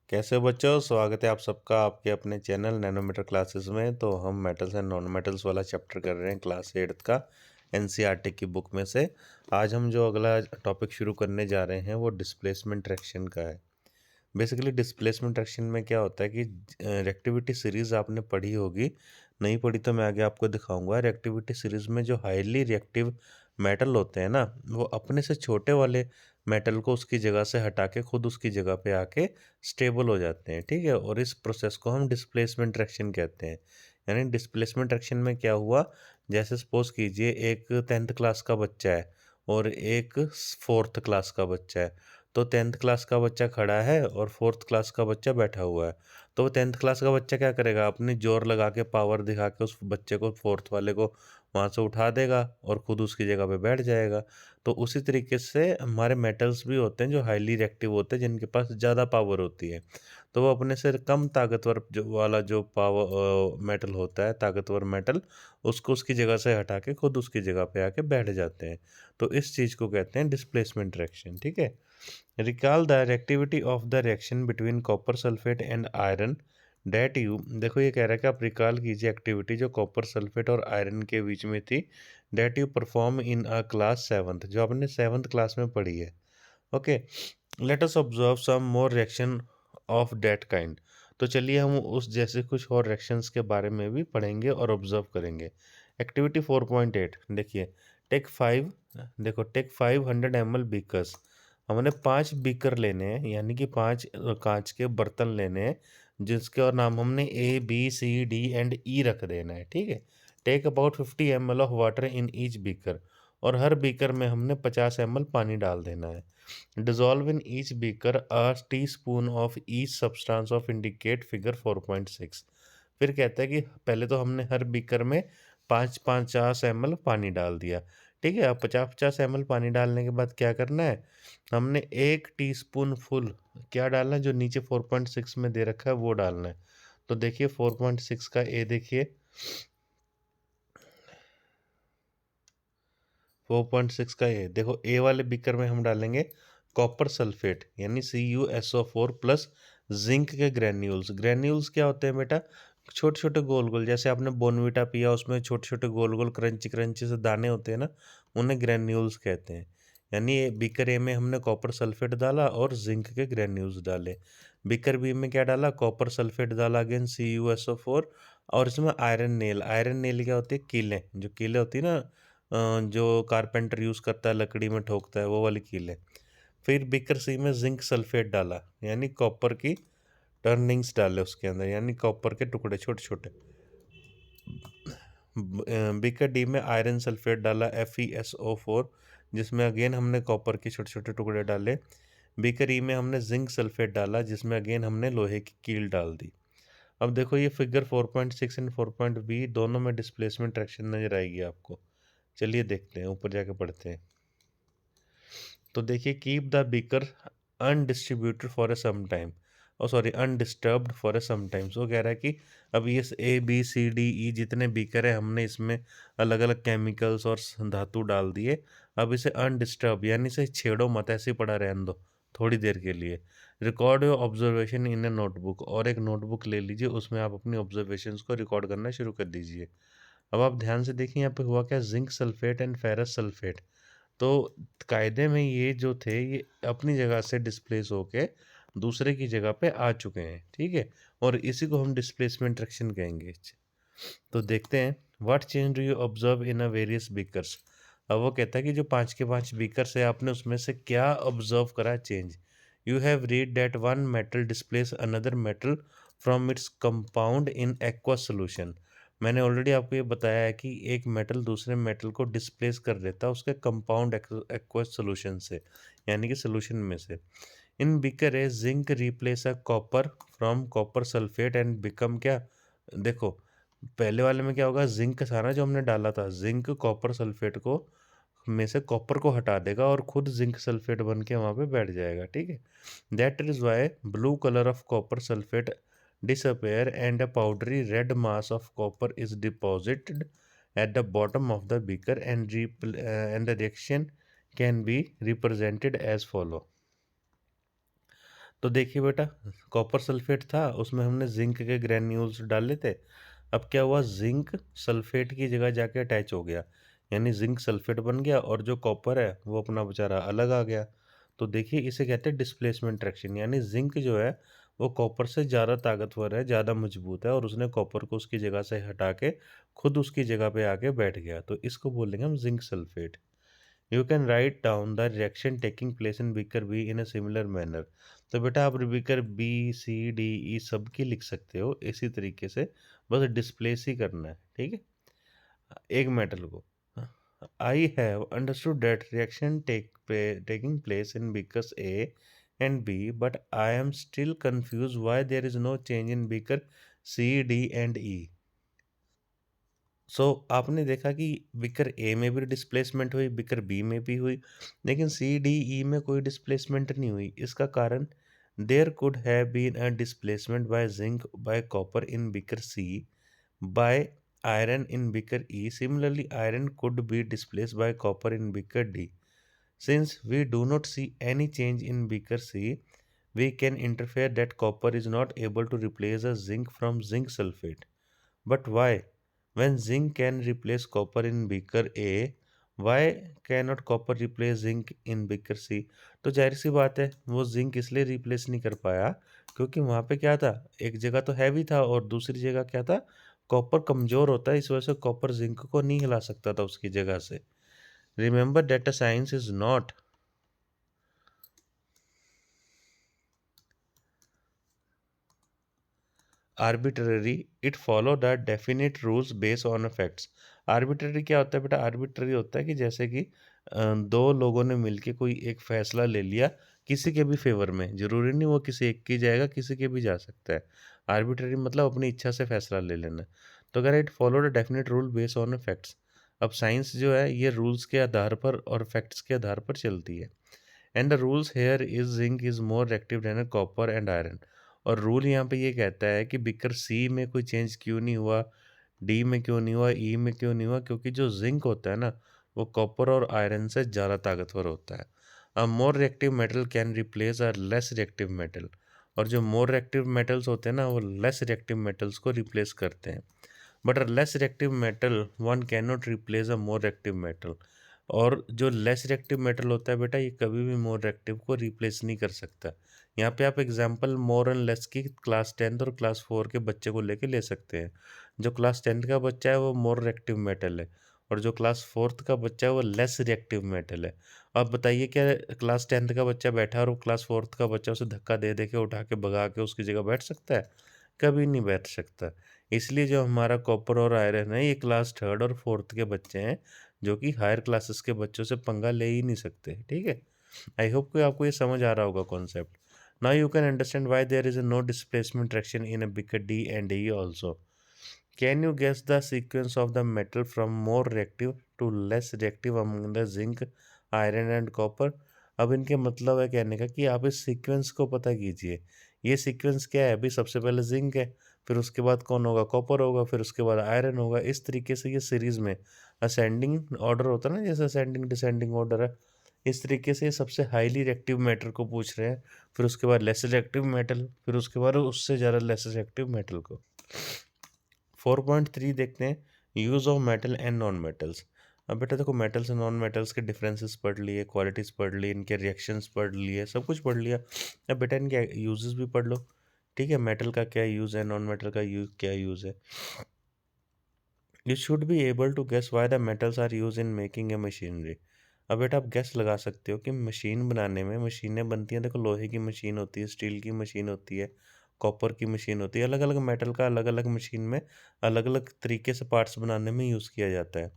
कैसे हो बच्चों? स्वागत है आप सबका आपके अपने चैनल नैनोमीटर क्लासेस में। तो हम मेटल्स एंड नॉन मेटल्स वाला चैप्टर कर रहे हैं क्लास 8 का एनसीईआरटी की बुक में से। आज हम जो अगला टॉपिक शुरू करने जा रहे हैं वो डिस्प्लेसमेंट रिएक्शन का है। बेसिकली डिस्प्लेसमेंट रिएक्शन में क्या होता है कि रिएक्टिविटी सीरीज आपने पढ़ी होगी, नहीं पढ़ी तो मैं आगे आपको दिखाऊंगा। रिएक्टिविटी सीरीज में जो हाईली रिएक्टिव मेटल होते हैं ना, वो अपने से छोटे वाले मेटल को उसकी जगह से हटा के खुद उसकी जगह पे आके स्टेबल हो जाते हैं, ठीक है। और इस प्रोसेस को हम डिस्प्लेसमेंट रिएक्शन कहते हैं। यानी डिस्प्लेसमेंट रिएक्शन में क्या हुआ, जैसे सपोज कीजिए एक 10th क्लास का बच्चा है और एक 4th क्लास का बच्चा है। तो 10th क्लास का बच्चा खड़ा है और 4th क्लास का बच्चा बैठा हुआ है। तो वो 10th क्लास का बच्चा क्या करेगा, अपनी जोर लगा के पावर दिखा के उस बच्चे को 4th वाले को वहाँ से उठा देगा और खुद उसकी जगह पे बैठ जाएगा। तो उसी तरीके से हमारे मेटल्स भी होते हैं जो हाईली रिएक्टिव होते हैं, जिनके पास ज़्यादा पावर होती है। तो वो अपने से कम ताकतवर जो पावर मेटल होता है, ताकतवर मेटल, उसको उसकी जगह से हटा के खुद उसकी जगह पे आके बैठ जाते हैं। तो इस चीज़ को कहते हैं डिस्प्लेसमेंट रिएक्शन, ठीक है। Recall the reactivity of the reaction between copper sulphate and iron that you. देखो ये कह रहा है कि आप रिकॉल कीजिए एक्टिविटी जो कॉपर सल्फेट और आयरन के बीच में थी, that you perform in a class 7th, जो आपने 7th क्लास में पढ़ी है। Okay, let us observe some more reaction of that kind. तो चलिए हम उस जैसे कुछ और रिएक्शंस के बारे में भी पढ़ेंगे और ऑब्जर्व करेंगे। एक्टिविटी 4.8 देखिए। टेक 5, देखो टेक 500 ml बीकर्स। हमने 5 बीकर लेने हैं, यानी कि 5 कांच के बर्तन लेने हैं, जिसके और नाम हमने A B C D and E रख देना है, ठीक है। Take about 50 ml of water in each beaker, और हर बीकर में हमने 50 ml पानी डाल देना है। Dissolve in each beaker a tea spoon of each substance of indicate figure 4.6। फिर कहता है कि पहले तो हमने हर बीकर में 50 ml पानी डाल दिया, ठीक है। अब 50 ml पानी डालने के बाद क्या करना है, हमने 1 टीस्पून फुल क्या डालना है, जो नीचे 4.6 में दे रखा है वो डालना है। तो देखिए 4.6 का ए देखिए, 4.6 का ए देखो, ए वाले बीकर में हम डालेंगे कॉपर सल्फेट यानी CuSO4 प्लस जिंक के ग्रेन्यूल्स। ग्रेन्यूल्स क्या होते हैं बेटा, छोटे छोटे गोल गोल, जैसे आपने बोनवीटा पिया उसमें छोटे छोटे गोल गोल क्रंची क्रंची से दाने होते हैं ना, उन्हें ग्रेन्यूल्स कहते हैं। यानी बीकर ए में हमने कॉपर सल्फेट डाला और जिंक के ग्रेन्यूल्स डाले। बीकर बी में क्या डाला, कॉपर सल्फेट डाला, अगेन CuSO4, और इसमें आयरन नेल। आयरन नेल क्या होती है, कीलें, जो कीलें होती है ना, जो कारपेंटर यूज़ करता है लकड़ी में ठोकता है, वो वाली कील है। फिर बीकर सी में जिंक सल्फेट डाला, यानी कॉपर की टर्निंग्स डाले उसके अंदर, यानी कॉपर के टुकड़े छोटे छोटे। बीकर डी में आयरन सल्फेट डाला FeSO4, जिसमें अगेन हमने कॉपर के छोटे छोटे टुकड़े डाले। बीकर ई में हमने जिंक सल्फेट डाला, जिसमें अगेन हमने लोहे की कील डाल दी। अब देखो ये फिगर 4.6 एंड 4.B दोनों में डिस्प्लेसमेंट रिएक्शन नजर आएगी आपको। चलिए देखते हैं, ऊपर जाके पढ़ते हैं। तो देखिए, keep the beaker undistributed for a some time, और sorry undisturbed for a some times. वो कह रहा है कि अब ये A B C D E जितने बीकर है, हमने इसमें अलग अलग केमिकल्स और धातु डाल दिए। अब इसे अनडिस्टर्ब यानी इसे छेड़ो मत, ऐसे ही पड़ा रहने दो थोड़ी देर के लिए। Record your observation in A notebook, और एक नोटबुक ले लीजिए, उसमें आप अपनी ऑब्जर्वेशंस को रिकॉर्ड करना शुरू कर दीजिए। अब आप ध्यान से देखिए यहाँ पे हुआ क्या, zinc sulphate and ferrous sulphate. तो कायदे में ये जो थे, ये अपनी जगह से डिस्प्लेस होके दूसरे की जगह पे आ चुके हैं, ठीक है। और इसी को हम डिस्प्लेसमेंट रिएक्शन कहेंगे। तो देखते हैं, what change do you observe in a various beakers. अब वो कहता है कि जो 5 के 5 बीकर्स है, आपने उसमें से क्या ऑब्जर्व करा change. You have read that one metal displace another metal from its compound in aqua solution. मैंने ऑलरेडी आपको ये बताया है कि एक मेटल दूसरे मेटल को डिस्प्लेस कर देता है उसके कंपाउंड एक्वस सोल्यूशन से, यानी कि सोल्यूशन में से। इन beaker A zinc replace a copper from copper sulphate and become क्या, देखो पहले वाले में क्या होगा, जिंक था ना जो हमने डाला था, जिंक कॉपर सल्फेट को में से कॉपर को हटा देगा और खुद जिंक सल्फेट बन के वहाँ पे बैठ जाएगा, ठीक है। That is why blue colour of copper sulphate disappear and a powdery red mass of copper is deposited at the bottom of the beaker, and the reaction can be represented as follow। तो देखिए बेटा, copper sulphate था, उसमें हमने zinc के granules डाले थे। अब क्या हुआ, ज़िंक सल्फेट की जगह जाके अटैच हो गया, यानी ज़िंक सल्फेट बन गया और जो कॉपर है वो अपना बेचारा अलग आ गया। तो देखिए इसे कहते हैं डिस्प्लेसमेंट ट्रैक्शन, यानी ज़िंक जो है वो कॉपर से ज़्यादा ताकतवर है, ज़्यादा मजबूत है और उसने कॉपर को उसकी जगह से हटा के खुद उसकी जगह पे आके बैठ गया। तो इसको बोलेंगे हम zinc sulphate. You can write down the reaction taking place in beaker B in a similar manner. तो बेटा आप beaker B C D E सब की लिख सकते हो इसी तरीके से, बस डिस्प्लेस ही करना है, ठीक है, एक मेटल को। I have understood that reaction taking place in beakers A and B, but I am still confuse why there is no change in beaker C D and E. आपने देखा कि बिकर ए में भी डिस्प्लेसमेंट हुई, beaker B में भी हुई, लेकिन सी डी ई में कोई डिस्प्लेसमेंट नहीं हुई। इसका कारण, there could have been a displacement by zinc by copper in beaker C, by iron in beaker E, similarly iron could be displaced by copper in beaker D. Since we do not see any change in beaker C, we can infer that copper is not able to replace a zinc from zinc sulfate. But why? When zinc can replace copper in beaker A, why cannot copper replace zinc in beaker C? तो जाहिर सी बात है वो zinc इसलिए replace नहीं कर पाया क्योंकि वहाँ पे क्या था, एक जगह तो हैवी था और दूसरी जगह क्या था, कॉपर कमजोर होता है, इस वजह से कॉपर जिंक को नहीं हिला सकता था उसकी जगह से। Remember data science is not arbitrary, it follow the definite rules based on facts. Arbitrary क्या होता है बेटा, आर्बिट्ररी होता है कि जैसे कि दो लोगों ने मिलके कोई एक फैसला ले लिया किसी के भी फेवर में, जरूरी नहीं वो किसी एक की जाएगा, किसी के भी जा सकता है। आर्बिट्ररी मतलब अपनी इच्छा से फैसला ले लेना। तो अगर it follow the definite rule based on facts, अब साइंस जो है ये रूल्स के आधार पर और फैक्ट्स के आधार पर चलती है। And the rules here is zinc is more active than copper and iron. और रूल यहाँ पे ये कहता है कि बिकर सी में कोई चेंज क्यों नहीं हुआ, डी में क्यों नहीं हुआ, ई में क्यों नहीं हुआ, क्योंकि जो जिंक होता है ना वो कॉपर और आयरन से ज़्यादा ताकतवर होता है। A more reactive metal can replace a less reactive metal, और जो मोर रिएक्टिव मेटल्स होते हैं ना वो लेस रिएक्टिव मेटल्स को रिप्लेस करते हैं। But a less reactive metal one can not replace a more reactive metal. और जो लेस रिएक्टिव मेटल होता है बेटा ये कभी भी मोर रिएक्टिव को रिप्लेस नहीं कर सकता। यहाँ पे आप एग्जांपल मोर एंड लेस की क्लास 10th और क्लास 4 के बच्चे को लेके ले सकते हैं। जो क्लास 10th का बच्चा है वो मोर रिएक्टिव मेटल है और जो क्लास 4th का बच्चा है वो लेस रिएक्टिव मेटल है। अब बताइए क्या क्लास 10th का बच्चा बैठा है और वो क्लास 4th का बच्चा उसे धक्का दे दे के उठा के भगा के उसकी जगह बैठ सकता है? कभी नहीं बैठ सकता। इसलिए जो हमारा कॉपर और आयरन है ये क्लास 3rd और 4th के बच्चे हैं, जो कि हायर क्लासेस के बच्चों से पंगा ले ही नहीं सकते, ठीक है। आई होप कि आपको ये समझ आ रहा होगा concept. Now you can understand why there is no displacement reaction in a beaker D and E also. Can you guess the sequence of the metal from more reactive to less reactive among the zinc, iron and copper. अब इनके मतलब है कहने का कि आप इस sequence को पता कीजिए। ये सीक्वेंस क्या है, अभी सबसे पहले जिंक है, फिर उसके बाद कौन होगा, कॉपर होगा, फिर उसके बाद आयरन होगा। इस तरीके से ये सीरीज में असेंडिंग ऑर्डर होता है ना, जैसे असेंडिंग डिसेंडिंग ऑर्डर है, इस तरीके से ये सबसे हाईली रिएक्टिव मेटल को पूछ रहे हैं, फिर उसके बाद लेस रिएक्टिव मेटल, फिर उसके बाद उससे ज़्यादा लेस रिएक्टिव मेटल को। 4.3 देखते हैं, use of metal and non metals. अब बेटा देखो मेटल्स एंड नॉन मेटल्स के डिफरेंसेस पढ़ लिए, क्वालिटीज़ पढ़ ली, इनके रिएक्शंस पढ़ लिए, सब कुछ पढ़ लिया। अब बेटा इनके यूजेस भी पढ़ लो, ठीक है, मेटल का क्या यूज़ है, नॉन मेटल का क्या यूज़ है। You should be able to guess why the metals are use in making a machinery. अब बेटा आप गेस लगा सकते हो कि मशीन बनाने में, मशीनें बनती हैं, देखो लोहे की मशीन होती है, स्टील की मशीन होती है, कॉपर की मशीन होती है, अलग अलग मेटल का अलग अलग मशीन में अलग अलग तरीके से पार्ट्स बनाने में यूज़ किया जाता है।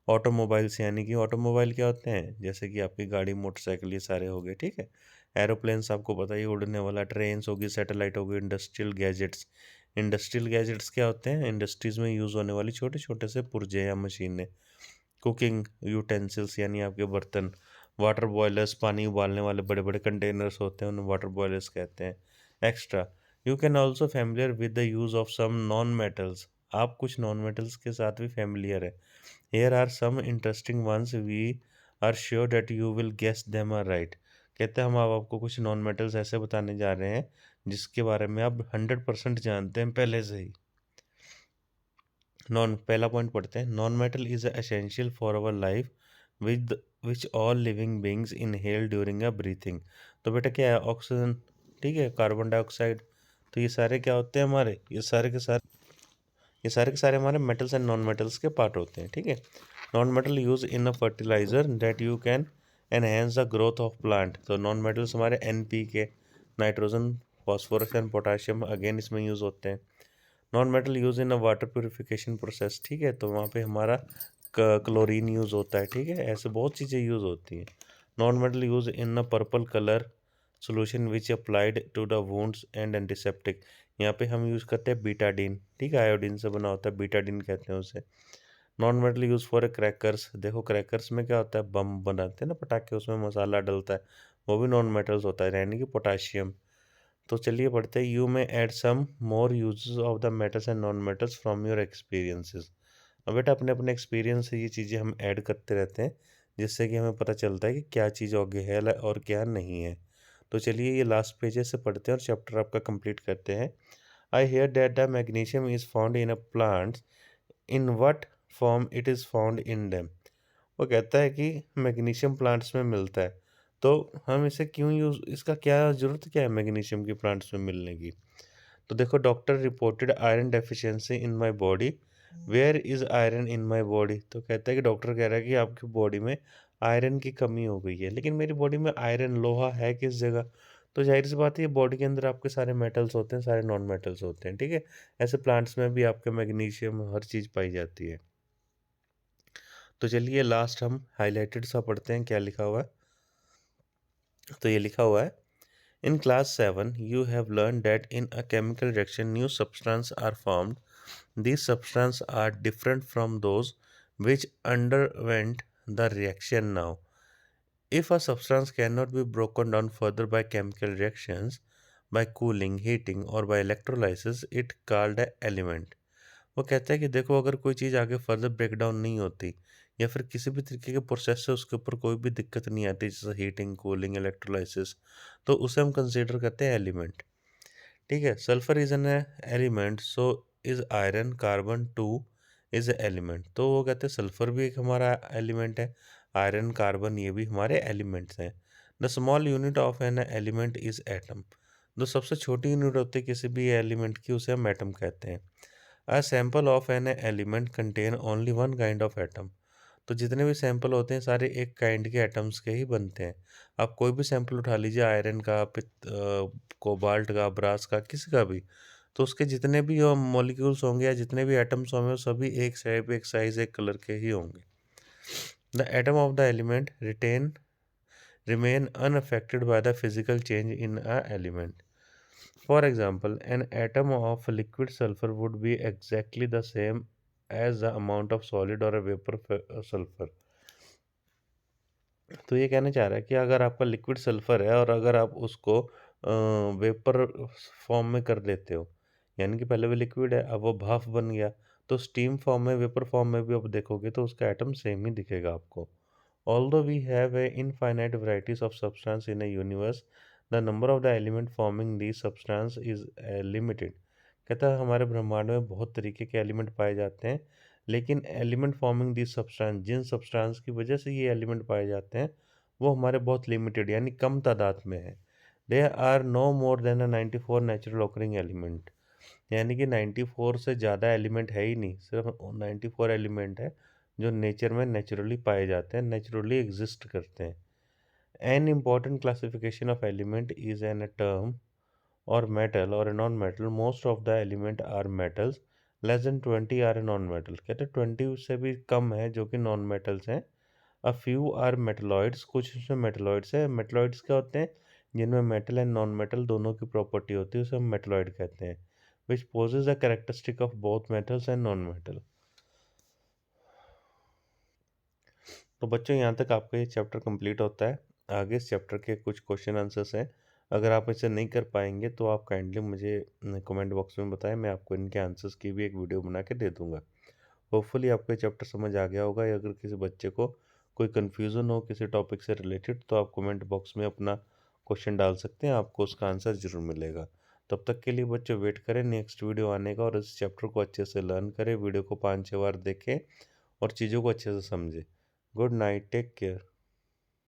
ऑटोमोबाइल्स, यानी कि ऑटोमोबाइल क्या होते हैं, जैसे कि आपकी गाड़ी मोटरसाइकिल ये सारे हो गए, ठीक है। एरोप्लेन्स आपको पता ही उड़ने वाला, ट्रेन्स होगी, सैटेलाइट होगी, इंडस्ट्रियल गैजेट्स। इंडस्ट्रियल गैजेट्स क्या होते हैं, इंडस्ट्रीज़ में यूज़ होने वाली छोटे छोटे से पुर्जे या मशीनें। कुकिंग यूटेंसिल्स यानी आपके बर्तन। वाटर बॉयलर्स, पानी उबालने वाले बड़े बड़े कंटेनर्स होते हैं, उन्हें वाटर बॉयलर्स कहते हैं। Extra, you can also familiar with the use of some non metals. आप कुछ नॉन मेटल्स के साथ भी फेमिलियर है। Here are some interesting ones. We are sure that you will guess them are right. कहते हैं हम अब आपको कुछ नॉन मेटल्स ऐसे बताने जा रहे हैं जिसके बारे में आप 100% जानते हैं पहले से ही। नॉन पहला पॉइंट पढ़ते हैं। Non metal is essential for our life with which all living beings inhale during a breathing. तो बेटा क्या है? ऑक्सीजन, ठीक है, कार्बन डाइऑक्साइड। तो ये सारे क्या होते हैं हमारे? ये सारे के सारे हमारे मेटल्स एंड नॉन मेटल्स के पार्ट होते हैं, ठीक है। Non metal use in a fertiliser that you can enhance the growth of plant. तो नॉन मेटल्स हमारे NPK, nitrogen, phosphorus and potassium again इसमें यूज़ होते हैं। Non metal use in a water purification process, ठीक है, तो वहाँ पे हमारा क्लोरीन यूज़ होता है, ठीक है, ऐसे बहुत चीज़ें यूज़ होती हैं। Non metal use in a purple colour solution which applied to the wounds and antiseptic. यहाँ पे हम यूज़ करते हैं बीटाडीन, ठीक है, आयोडीन से बना होता है, बीटाडीन कहते हैं उसे। Non metal use for a crackers. देखो क्रैकर्स में क्या होता है? बम बनाते हैं ना पटाखे, उसमें मसाला डलता है, वो भी नॉन मेटल्स होता है, यानी कि पोटाशियम। तो चलिए पढ़ते हैं। You may add some more uses of the metals and non metals from your experiences. अब बेटा अपने अपने एक्सपीरियंस से ये चीज़ें हम ऐड करते रहते हैं, जिससे कि हमें पता चलता है कि क्या चीज़ आगे है और क्या नहीं है। तो चलिए ये लास्ट पेजेस से पढ़ते हैं और चैप्टर आपका कंप्लीट करते हैं। I hear that the magnesium is found in a plants, in what form it is found in them. वो कहता है कि मैग्नीशियम प्लांट्स में मिलता है, तो हम इसे क्यों यूज़, इसका क्या ज़रूरत क्या है मैग्नीशियम की प्लांट्स में मिलने की? तो देखो, doctor reported iron deficiency in my body, where is iron in my body. तो कहता है कि डॉक्टर कह रहा है कि आपकी बॉडी में आयरन की कमी हो गई है, लेकिन मेरी बॉडी में आयरन, लोहा है किस जगह? तो जाहिर सी बात है बॉडी के अंदर आपके सारे मेटल्स होते हैं, सारे नॉन मेटल्स होते हैं, ठीक है। ऐसे प्लांट्स में भी आपके मैग्नीशियम हर चीज़ पाई जाती है। तो चलिए लास्ट हम हाइलाइटेड सा पढ़ते हैं, क्या लिखा हुआ है। तो ये लिखा हुआ है, in class 7 you have learned that in a chemical reaction new substances are formed. These substances are different from those which underwent the reaction now. If a substance cannot be broken down further by chemical reactions, by cooling, heating or by electrolysis, it called a element. वो कहता है कि देखो, अगर कोई चीज़ आगे further break down नहीं होती या फिर किसी भी तरीके के प्रोसेस से उसके ऊपर कोई भी दिक्कत नहीं आती, जैसे हीटिंग, कूलिंग, इलेक्ट्रोलाइसिस, तो उसे हम कंसीडर करते हैं एलिमेंट, ठीक है। Sulphur is an element, so is iron, carbon two is element. तो वो कहते हैं सल्फर भी एक हमारा एलिमेंट है, आयरन, कार्बन ये भी हमारे एलिमेंट्स हैं। The small unit of an element is atom. जो सबसे छोटी यूनिट होती है किसी भी एलिमेंट की, उसे हम एटम कहते हैं। A sample of an element contain only one kind of atom. तो जितने भी सैंपल होते हैं सारे एक काइंड के एटम्स के ही बनते हैं। आप कोई भी सैंपल उठा लीजिए, आयरन का, कोबाल्ट का, ब्रास का, किसी का भी, तो उसके जितने भी मॉलिक्यूल्स होंगे या जितने भी एटम्स होंगे वो सभी एक शेप, एक साइज, एक कलर के ही होंगे। The atom of the element remain unaffected by the physical change in a element. For example, an atom of liquid sulfur would be exactly the same as the amount of solid or a vapor sulfur. तो ये कहना चाह रहा है कि अगर आपका liquid sulphur है और अगर आप उसको वेपर फॉर्म में कर देते हो, यानी कि पहले वो लिक्विड है, अब वो भाप बन गया, तो स्टीम फॉर्म में, वेपर फॉर्म में भी आप देखोगे तो उसका एटम सेम ही दिखेगा आपको। Although we have a infinite varieties of substance in a universe, the number of the element forming these substance is limited. कहता है हमारे ब्रह्मांड में बहुत तरीके के एलिमेंट पाए जाते हैं, लेकिन एलिमेंट फॉर्मिंग दी सब्सटेंस, जिन सब्सटेंस की वजह से ये एलिमेंट पाए जाते हैं, वो हमारे बहुत लिमिटेड यानी कम तादाद में है। There are no more than 94 natural occurring element. यानी कि 94 से ज़्यादा एलिमेंट है ही नहीं, सिर्फ 94 एलिमेंट है जो नेचर में नेचुरली पाए जाते हैं, नेचुरली एग्जिस्ट करते हैं। An important classification of element is in term और मेटल और non metal. Most of the element are metals, less than 20 are non metal. कहते हैं 20 से भी कम है जो कि नॉन मेटल्स हैं। अ फ्यू आर मेटलॉइड्स, कुछ इसमें मेटलॉइड्स है। मेटलॉइड्स क्या होते हैं? जिनमें मेटल एंड नॉन मेटल दोनों की प्रॉपर्टी होती है, उसे हम मेटलॉइड कहते हैं। Which poses the characteristic of both metals and non metal. तो बच्चों यहाँ तक आपका ये चैप्टर कंप्लीट होता है। आगे इस चैप्टर के कुछ क्वेश्चन आंसर्स हैं, अगर आप इसे नहीं कर पाएंगे तो आप काइंडली मुझे कमेंट बॉक्स में बताएं, मैं आपको इनके आंसर्स की भी एक वीडियो बना के दे दूंगा। होपफुली आपको ये चैप्टर समझ आ गया होगा, या अगर किसी बच्चे को कोई कन्फ्यूज़न हो किसी टॉपिक से रिलेटेड तो आप कमेंट बॉक्स में अपना क्वेश्चन डाल सकते हैं, आपको उसका आंसर ज़रूर मिलेगा। तब तक के लिए बच्चों वेट करें नेक्स्ट वीडियो आने का और इस चैप्टर को अच्छे से लर्न करें, वीडियो को 5-6 बार देखें और चीज़ों को अच्छे से समझें। Good night, take care.